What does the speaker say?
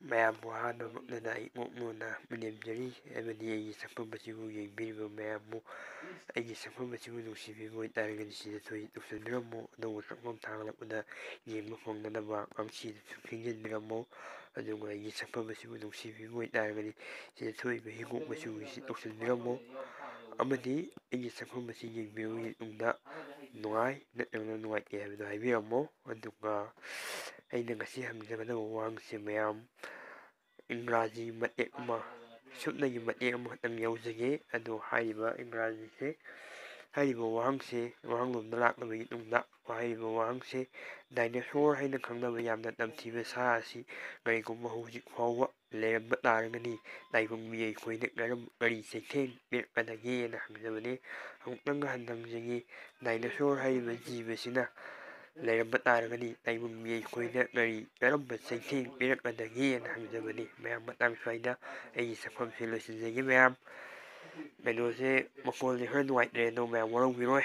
ꯃꯌꯥꯝꯕꯨ ꯑꯍꯥꯟꯕꯃꯛꯇꯗ ꯑꯩ ꯏꯅꯣꯞ ꯃꯤꯅꯦꯝꯖꯔꯤ ꯑꯃꯗꯤ ꯑꯩꯒꯤ ꯁꯛꯐꯝ ꯑꯁꯤꯕꯨ ꯌꯦꯡꯕꯤꯔꯤꯕ ꯃꯌꯥꯝꯕꯨ ꯑꯩꯒꯤ ꯁꯛꯐꯝ ꯑꯁꯤꯕꯨ ꯅꯨꯡꯁꯤꯕꯤꯕ ꯑꯣꯏꯇꯥꯔꯒꯗꯤ ꯁꯤꯗ ꯇꯧꯁꯟꯕꯤꯔꯝꯃꯨ ꯑꯅꯧꯕ ꯁꯛꯐꯝ ꯊꯥꯒꯠꯂꯛꯄꯗ ꯌꯦꯡꯕ ꯐꯪꯅꯅꯕ ꯁꯤꯗꯁꯨ ꯈꯤꯡꯖꯤꯟꯕꯤꯔꯝꯃꯨ ꯑꯗꯨꯒ ꯑꯩꯒꯤ ꯁꯛꯐꯝ ꯑꯁꯤꯕꯨ ꯅꯨꯡꯁꯤꯕꯤꯕ ꯑꯣꯏꯇꯥꯔꯒꯗꯤ ꯁꯤꯗ ꯊꯣꯛꯏꯕ ꯍꯤꯒꯣꯛ ꯃꯆꯨꯒꯤꯁꯤ ꯇꯧꯁꯟꯕꯤꯔꯝꯃꯨ ꯑꯃꯗꯤ ꯑꯩꯒꯤ ꯁꯛꯐꯝ ꯑꯁꯤ ꯌꯦꯡꯕꯤꯔꯕ ꯃꯇꯨꯡꯗ ꯅꯨꯡꯉꯥꯏ ꯅꯠꯇ꯭ꯔꯒꯅ ꯅꯨꯡꯉꯥꯏꯇꯦ ꯍꯥꯏꯕꯗꯨ ꯍꯥꯏꯕꯤꯔꯝꯃꯨ ꯑꯗꯨꯒ ꯑꯩꯅ ꯉꯁꯤ ꯍꯪꯖꯒꯗꯕ ꯋꯥꯍꯪꯁꯤ ꯃꯌꯥꯝ ꯏꯪꯒ꯭ꯔꯥꯖꯤ ꯃꯇꯦꯛ ꯑꯃ ꯁꯨꯞꯅꯒꯤ ꯃꯇꯦꯛ ꯑꯃꯈꯛꯇꯪ ꯌꯥꯎꯖꯒꯦ ꯑꯗꯣ ꯍꯥꯏꯔꯤꯕ ꯏꯪꯒ꯭ꯔꯥꯖꯤꯁꯦ ꯍꯥꯏꯔꯤꯕ ꯋꯥꯍꯪꯁꯦ ꯋꯥꯍꯪꯂꯣꯝꯗ ꯂꯥꯛꯂꯕꯒꯤ ꯇꯨꯡꯗ ꯍꯥꯏꯔꯤꯕ ꯋꯥꯍꯪꯁꯦ ꯗꯥꯏꯅꯣꯁꯣꯔ ꯍꯥꯏꯅ ꯈꯪꯅꯕ ꯌꯥꯝꯅ ꯇꯝꯊꯤꯕ ꯁꯥ ꯑꯁꯤ ꯀꯔꯤꯒꯨꯝꯕ ꯍꯧꯖꯤꯛ ꯐꯥꯎꯕ ꯂꯩꯔꯝꯕ ꯇꯥꯔꯒꯗꯤ ꯇꯥꯏꯕꯪ ꯃꯤꯑꯣꯏꯈꯣꯏꯅ ꯀꯔꯤ ꯆꯩꯊꯦꯡ ꯄꯤꯔꯛꯀꯗꯒꯦꯅ ꯍꯪꯖꯕꯅꯤ ꯑꯃꯨꯛꯇꯪꯒ ꯍꯟꯅ ꯍꯪꯖꯒꯦ ꯗꯥꯏꯅꯣꯁꯣꯔ ꯍꯥꯏꯔꯤꯕ ꯖꯤꯕꯁꯤꯅ ꯂꯩꯔꯝꯕ ꯇꯥꯔꯒꯗꯤ ꯇꯥꯏꯕꯪ ꯃꯤꯑꯣꯏꯈꯣꯏꯅ ꯀꯔꯝꯕ ꯆꯩꯊꯦꯡ ꯄꯤꯔꯛꯀꯗꯒꯦꯅ ꯍꯪꯖꯕꯅꯤ ꯃꯌꯥꯝ ꯃꯇꯥꯡ ꯁ꯭ꯋꯥꯏꯗ ꯑꯩꯒꯤ ꯁꯛꯐꯝꯁꯦ ꯂꯣꯏꯁꯤꯟꯖꯒꯦ ꯃꯌꯥꯝ ꯀꯩꯅꯣꯁꯦ ꯃꯈꯣꯜꯁꯦ ꯈꯔ ꯅꯨꯡꯉꯥꯏꯇ꯭ꯔꯦ ꯑꯗꯣ ꯃꯌꯥꯝ ꯋꯥꯔꯧꯕꯤꯔꯣꯏ